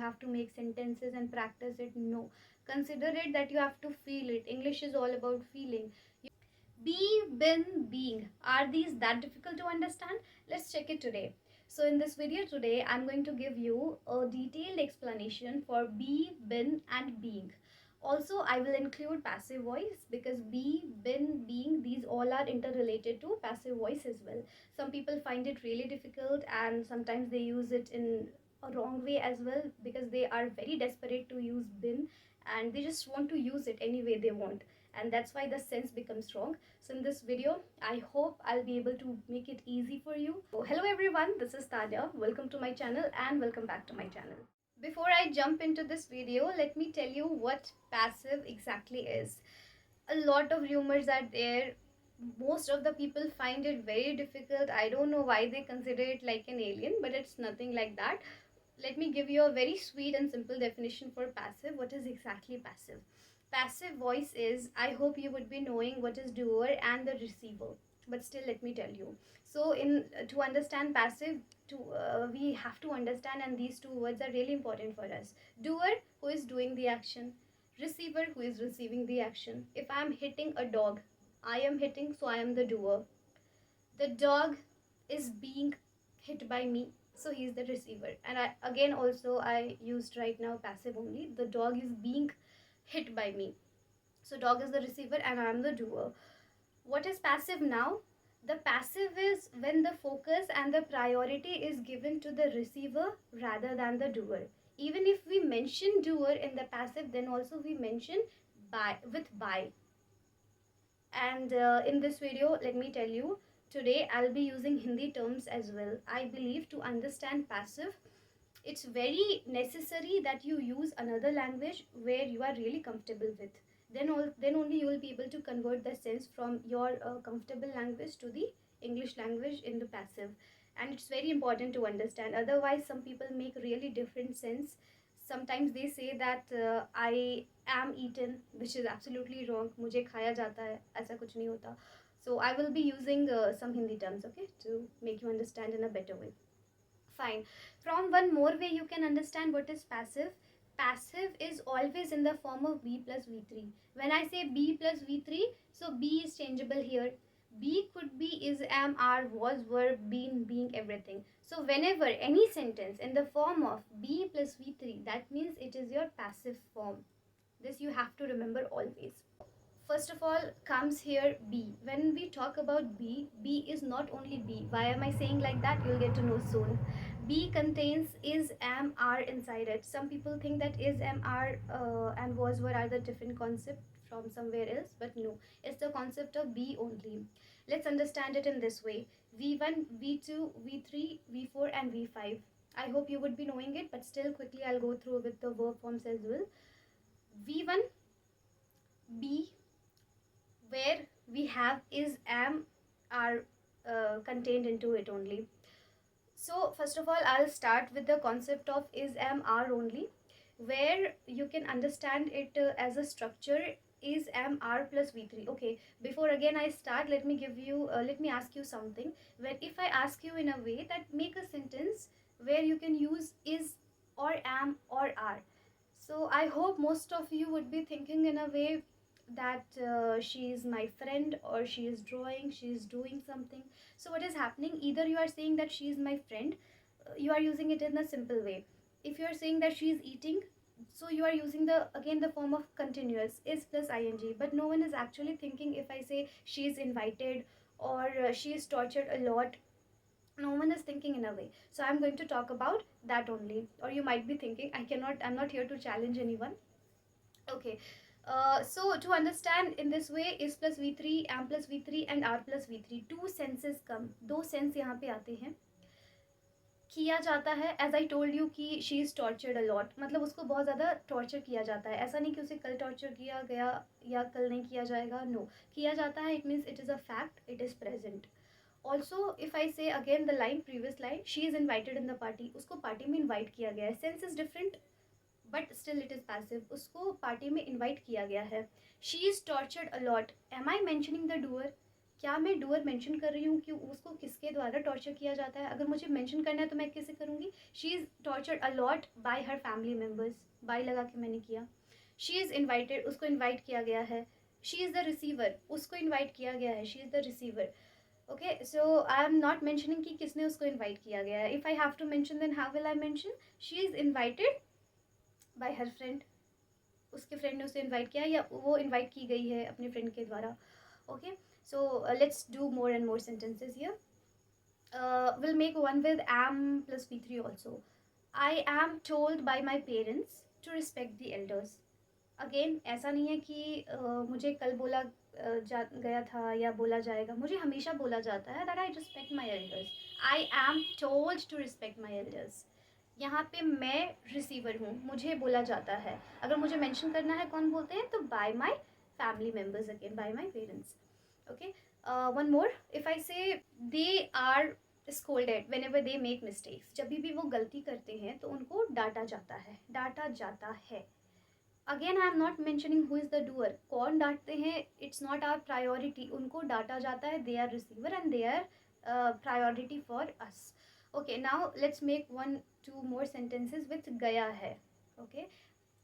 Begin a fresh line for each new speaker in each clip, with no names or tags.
have to make sentences and practice it. No, consider it that you have to feel it. English is all about feeling. Be, been, being. Are these that difficult to understand? Let's check it today. So in this video today, I'm going to give you a detailed explanation for be, been and being. Also, I will include passive voice because be, been, being, these all are interrelated to passive voice as well. Some people find it really difficult and sometimes they use it in a wrong way as well because they are very desperate to use been and they just want to use it any way they want, and that's why the sense becomes wrong. So in this video, I hope I'll be able to make it easy for you. So hello everyone, this is Tanya. Welcome to my channel and welcome back to my channel. Before I jump into this video, let me tell you what passive exactly is. A lot of rumors are there. Most of the people find it very difficult. I don't know why they consider it like an alien, but it's nothing like that. Let me give you a very sweet and simple definition for passive. What is exactly passive? Passive voice is, I hope you would be knowing what is doer and the receiver, but still let me tell you. So in to understand passive, we have to understand, and these two words are really important for us. Doer, who is doing the action. Receiver, who is receiving the action. If I am hitting a dog, I am hitting, so I am the doer. The dog is being hit by me, so he's the receiver. And I used right now passive only. The dog is being hit by me, so dog is the receiver and I am the doer. What is passive now? The passive is when the focus and the priority is given to the receiver rather than the doer. Even if we mention doer in the passive, then also we mention by. And in this video, let me tell you, today I'll be using Hindi terms as well. I believe to understand passive, it's very necessary that you use another language where you are really comfortable with. Then only you will be able to convert the sense from your comfortable language to the English language in the passive. And it's very important to understand. Otherwise, some people make really different sense. Sometimes they say that I am eaten, which is absolutely wrong. मुझे खाया जाता है, ऐसा कुछ नहीं होता. So I will be using some Hindi terms, okay, to make you understand in a better way. Fine. From one more way you can understand what is passive. Passive is always in the form of be plus v3. When I say be plus v3, so be is changeable here. Be could be is, am, are, was, were, been, being, everything. So whenever any sentence in the form of be plus v3, that means it is your passive form. This you have to remember always. First of all comes here be. When we talk about be is not only be. Why am I saying like that? You'll get to know soon. Be contains is, am, are inside it. Some people think that is, am, are and was, were are the different concept from somewhere else, but no, it's the concept of be only. Let's understand it in this way. V1, V2, V3, V4 and V5. I hope you would be knowing it, but still quickly I'll go through with the verb forms as well. V1, be, where we have is, am, are contained into it only. So first of all, I'll start with the concept of is, am, are only, where you can understand it as a structure is, am, are plus v3. Okay, before again I start, let me ask you something. When if I ask you in a way that make a sentence where you can use is or am or are, so I hope most of you would be thinking in a way that she is my friend, or she is drawing, she is doing something. So what is happening? Either you are saying that she is my friend, you are using it in a simple way. If you are saying that she is eating, so you are using the form of continuous is plus ing. But no one is actually thinking if I say she is invited or she is tortured a lot. No one is thinking in a way. So I'm going to talk about that only. Or you might be thinking, I'm not here to challenge anyone. Okay, so to understand in this way, is plus v3, am plus v3 and r plus v3, two senses come. दो sense यहाँ पे आते हैं. किया जाता है, as I told you कि she is tortured a lot, मतलब उसको बहुत ज़्यादा टॉर्चर किया जाता है. ऐसा नहीं कि उसे कल टॉर्चर किया गया या कल नहीं किया जाएगा. नो, किया जाता है, it means it is a fact, it is present. Also if I say again the line, previous line, she is invited in the party, उसको पार्टी में इन्वाइट किया गया है. Sense is different but still it is passive. उसको party में invite किया गया है. She is tortured a lot, am I mentioning the doer? क्या मैं डूअर मेंशन कर रही हूँ कि उसको किसके द्वारा टॉर्चर किया जाता है? अगर मुझे मेंशन करना है तो मैं कैसे करूँगी? She is tortured a lot by her family members, by लगा के मैंने किया। शी इज़ इन्वाइटेड, उसको इन्वाइट किया गया है। शी इज़ द रिसीवर, उसको इन्वाइट किया गया है, she is the receiver. Okay, so I am not mentioning कि किसने उसको इन्वाइट किया गया है. If I have to mention then how will I mention? She is invited by her friend, उसके फ्रेंड ने उसे इन्वाइट किया या वो इन्वाइट की गई है अपने फ्रेंड के द्वारा. Okay, so let's do more and more sentences here. We'll make one with am plus v3 also. I am told by my parents to respect the elders. Again ऐसा नहीं है कि मुझे कल बोला गया था या बोला जाएगा, मुझे हमेशा बोला जाता है that I respect my elders. I am told to respect my elders. यहाँ पे मैं रिसीवर हूँ, मुझे बोला जाता है. अगर मुझे मेंशन करना है कौन बोलते हैं, तो by my family members, again by my parents. Okay, one more. If I say they are scolded whenever they make mistakes, जब भी वो गलती करते हैं तो उनको डांटा जाता है, डांटा जाता है. Again I am not mentioning who is the doer, कौन डांटते हैं, इट्स नॉट आवर प्रायोरिटी. उनको डांटा जाता है, they are receiver and they are priority for us. Okay, now let's make one two more sentences with गया है. Okay,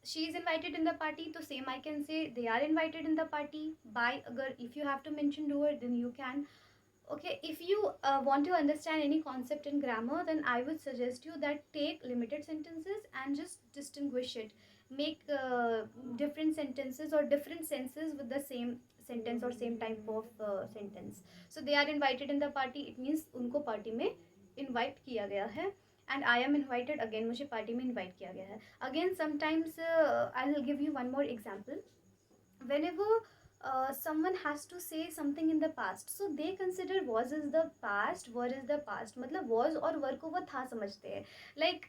she is invited in the party, तो same I can say they are invited in the party by. अगर if you have to mention doer then you can. Okay, if you want to understand any concept in grammar, then I would suggest you that take limited sentences and just distinguish it. Make different sentences or different senses with the same sentence or same type of sentence. So they are invited in the party, it means उनको party में invite किया गया है. And I am invited, again मुझे party में invite किया गया है. Again sometimes I'll give you one more example. Whenever someone has to say something in the past, so they consider was is the past, were is the past. मतलब was और were को वो था समझते हैं. Like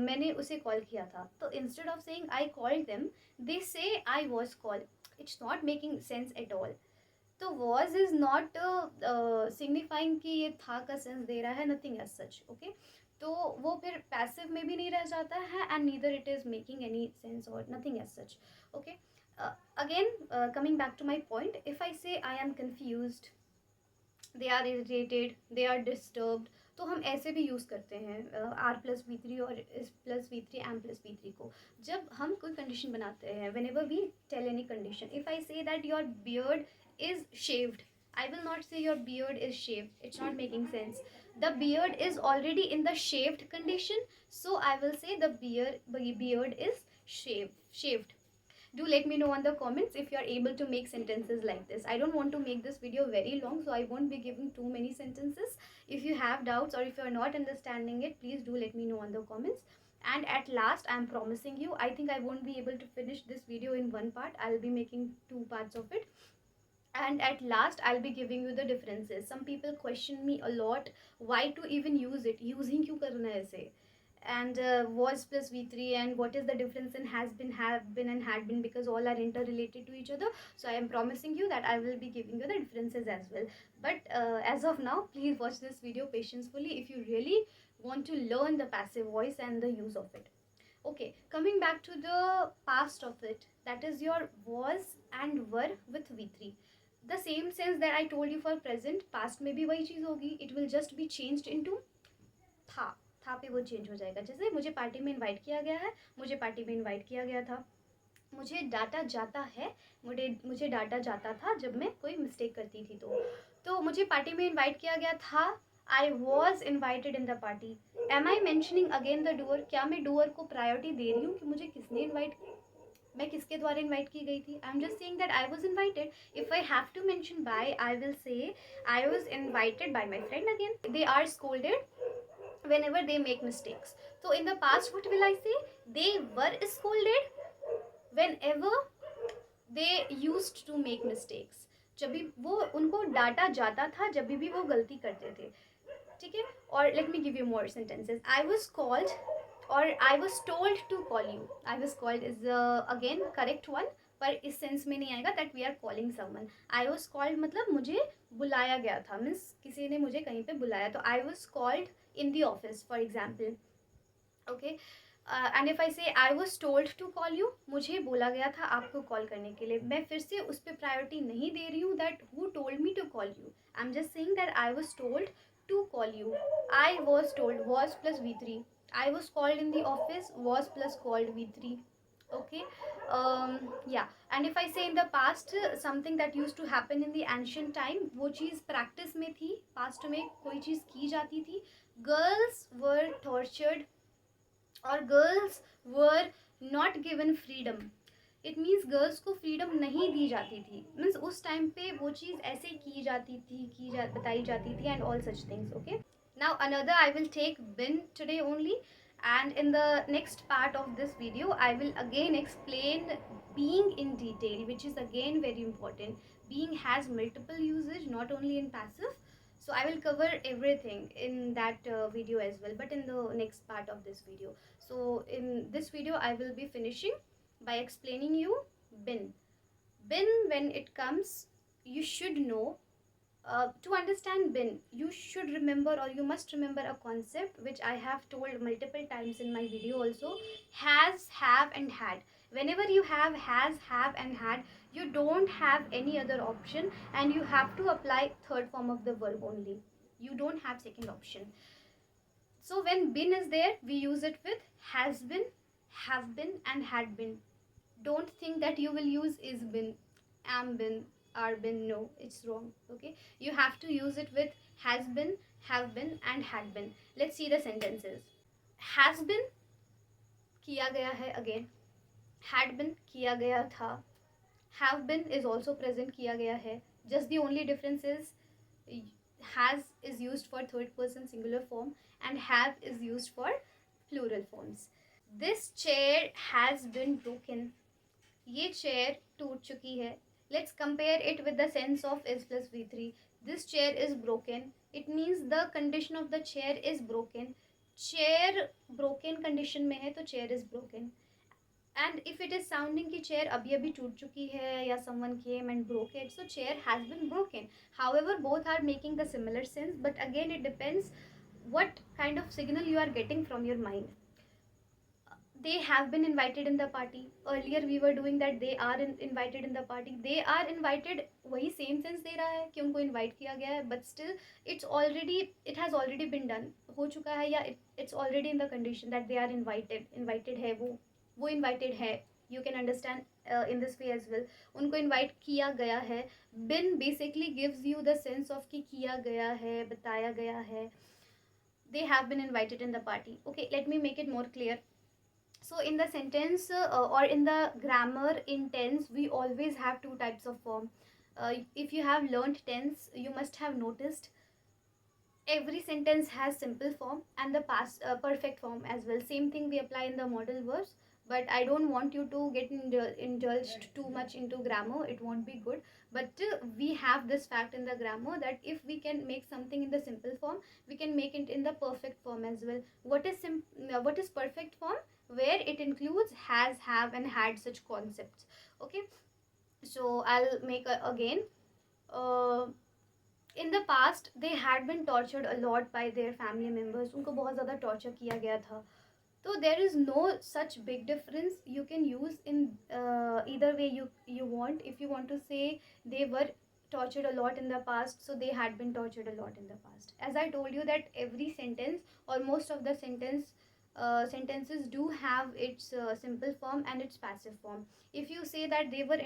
मैंने उसे call किया था, तो instead of saying I called them, they say I was called. It's not making sense at all. तो was is not signifying कि ये था का सेंस दे रहा है, nothing as such. Okay, तो वो फिर पैसिव में भी नहीं रह जाता है and neither it is making any sense or nothing as such. Okay, again coming back to my point, if I say I am confused, they are irritated, they are disturbed, तो हम ऐसे भी यूज़ करते हैं are plus V three और इस plus V three M plus V three को, जब हम कोई कंडीशन बनाते हैं. Whenever we tell any condition, if I say that your beard is shaved, I will not say your beard is shaved, it's not making sense. The beard is already in the shaved condition, so I will say the beard is shaved. Do let me know on the comments if you are able to make sentences like this. I don't want to make this video very long, so I won't be giving too many sentences. If you have doubts or if you are not understanding it, please do let me know on the comments. And at last, I am promising you, I think I won't be able to finish this video in one part. I'll be making two parts of it. And at last I'll be giving you the differences. Some people question me a lot, why to even use it, using क्यों करना है इसे, and was plus v3 and what is the difference in has been, have been and had been, because all are interrelated to each other. So I am promising you that I will be giving you the differences as well. But as of now, please watch this video patiently if you really want to learn the passive voice and the use of it. Okay, coming back to the past of it, that is your was and were with v3. The same sense that I told you for present, past में भी वही चीज़ होगी. It will just be changed into था पे वो change हो जाएगा. जैसे मुझे पार्टी में इनवाइट किया गया है, मुझे पार्टी में इनवाइट किया गया था. मुझे डांटा जाता है, मुझे डांटा जाता था जब मैं कोई मिस्टेक करती थी. तो मुझे पार्टी में इनवाइट किया गया था. I was invited in the party. Am I mentioning again the doer? क्या मैं doer को प्रायोरिटी दे रही हूँ कि मुझे किसने इनवाइट, मैं किसके द्वारा इनवाइट की गई थी? I am just saying that I was invited. If I have to mention by, I will say I was invited by my friend. Again they are scolded whenever they make mistakes. So in the past, what will I say? They were scolded whenever they used to make mistakes. जब भी वो उनको डांटा जाता था जब भी वो गलती करते थे. ठीक है, और let me give you more sentences. I was called और I was told to call you. I was called is again correct one, पर इस सेंस में नहीं आएगा that we are calling someone. I was called मतलब मुझे बुलाया गया था, मीन्स किसी ने मुझे कहीं पे बुलाया. तो I was called in the office for example. Okay, and if I say I was told to call you, मुझे बोला गया था आपको कॉल करने के लिए, मैं फिर से उस पर प्रायोरिटी नहीं दे रही हूँ that who told me to call you, I am just saying that I was told to call you. I was told was plus v3. I was called in the office was plus called v3. Okay. Yeah, and if I say in the past something that used to happen in the ancient time, वो चीज़ practice में थी, past में कोई चीज़ की जाती थी. Girls were tortured और girls were not given freedom. It means girls को फ्रीडम नहीं दी जाती थी. मीन्स उस टाइम पे वो चीज़ ऐसे की जाती थी, बताई जाती थी and all such things. Okay, now another I will take bin today only, and in the next part of this video I will again explain being in detail, which is again very important. Being has multiple usage, not only in passive, so I will cover everything in that video as well, but in the next part of this video. So in this video I will be finishing by explaining you bin. Bin, when it comes, you should know, to understand bin you should remember, or you must remember a concept which I have told multiple times in my video also. Has, have and had. Whenever you have has, have and had, you don't have any other option, and you have to apply third form of the verb only. You don't have second option. So when bin is there, we use it with has been, have been and had been. Don't think that you will use is been, am been, are been. No, it's wrong. Okay, you have to use it with has been, have been and had been. Let's see the sentences. Has been, किया गया है again. Had been, किया गया था. Have been is also present, किया गया है. Just the only difference is has is used for third person singular form and have is used for plural forms. This chair has been broken. ये chair टूट चुकी है. Let's compare it with the sense of is plus v3. This chair is broken. It means the condition of the chair is broken. Chair broken condition में है तो chair is broken. And if it is sounding कि chair अभी अभी टूट चुकी है या someone came and broke it, so chair has been broken. However, both are making the similar sense, but again it depends what kind of signal you are getting from your mind. They have been invited in the party. Earlier we were doing that they are invited in the party. They are invited, वही same sense दे रहा है कि उनको invite किया गया है, but still it has already been done, हो चुका है, या it's already in the condition that they are invited है, वो invited है. You can understand in this way as well. उनको invite किया गया है. Been basically gives you the sense of कि किया गया है, बताया गया है. They have been invited in the party. Okay, let me make it more clear. So in the sentence or in the grammar in tense, we always have two types of form. If you have learned tense, you must have noticed every sentence has simple form and the past perfect form as well. Same thing we apply in the modal verbs, but I don't want you to get indulged too much into grammar. It won't be good. But we have this fact in the grammar that if we can make something in the simple form, we can make it in the perfect form as well. What is perfect form? Where it includes has, have and had, such concepts. Okay, so I'll make again. In the past they had been tortured a lot by their family members. उनको बहुत ज़्यादा torture किया गया था. So there is no such big difference. You can use in either way you want. If you want to say they were tortured a lot in the past, so they had been tortured a lot in the past. As I told you that every sentence or most of the sentences do have its simple form and its passive form. If you say that they were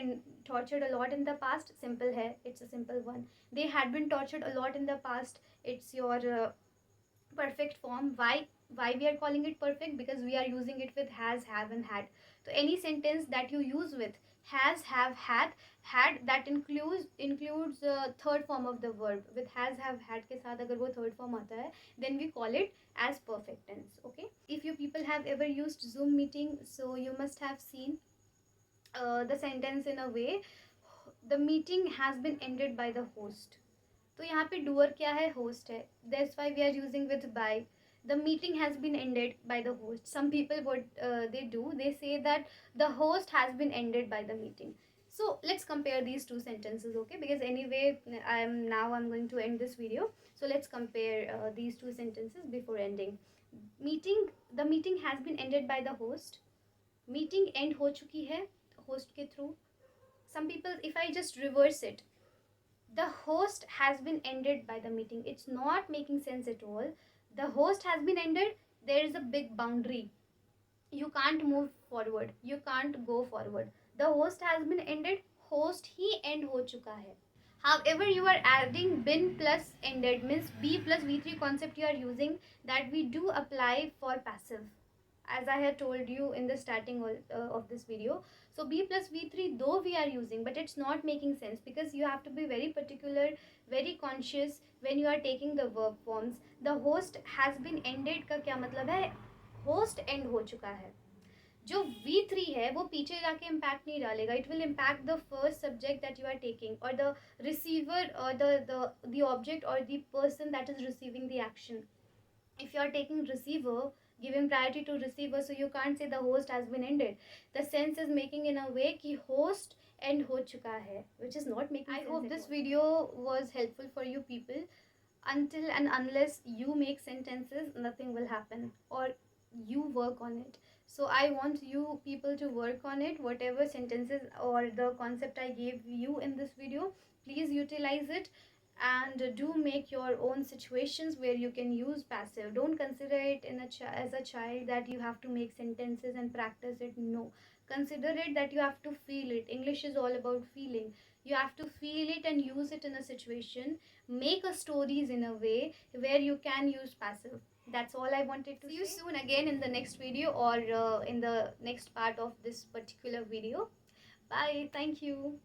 tortured a lot in the past, simple hai, it's a simple one. They had been tortured a lot in the past, it's your perfect form. Why we are calling it perfect? Because we are using it with has, have and had. So any sentence that you use with has, have, had, that includes third form of the verb. With has, have, had के साथ अगर वो third form आता है, then we call it as perfect tense. Okay, if you people have ever used Zoom meeting, so you must have seen the sentence in a way, the meeting has been ended by the host. तो यहाँ पे doer क्या है? Host है. That's why we are using with by. The meeting has been ended by the host. Some people what they say that the host has been ended by the meeting. So let's compare these two sentences, okay? Because anyway I'm going to end this video. So let's compare these two sentences before ending. Meeting the meeting has been ended by the host. Meeting end हो चुकी है host के through. Some people, if I just reverse it, the host has been ended by the meeting. It's not making sense at all. The host has been ended. There is a big boundary. You can't move forward, you can't go forward. The host has been ended. Host he end हो चुका है. However, you are adding been plus ended means be plus v3 concept you are using, that we do apply for passive, as I had told you in the starting of this video. So b plus v3 though we are using, but it's not making sense because you have to be very particular, very conscious when you are taking the verb forms. The host has been ended का क्या मतलब है? Host and हो चुका है. जो V3 है वो पीछे जाके इम्पैक्ट नहीं डालेगा. It will impact the first subject that you are taking और द रिसीवर और द ऑब्जेक्ट और the person that is receiving the action. If you are taking receiver, giving priority to receiver, so you can't say the host has been ended. The sense is making in a way कि host end हो चुका है, which is not making sense. I hope this video was helpful for you people. Until and unless you make sentences, nothing will happen, or you work on it. So I want you people to work on it. Whatever sentences or the concept I gave you in this video, please utilize it and do make your own situations where you can use passive. Don't consider it as a child that you have to make sentences and practice it. No, consider it that you have to feel it. English is all about feeling. You have to feel it and use it in a situation. Make a stories in a way where you can use passive. That's all I wanted to see you soon again in the next video, or in the next part of this particular video. Bye. Thank you.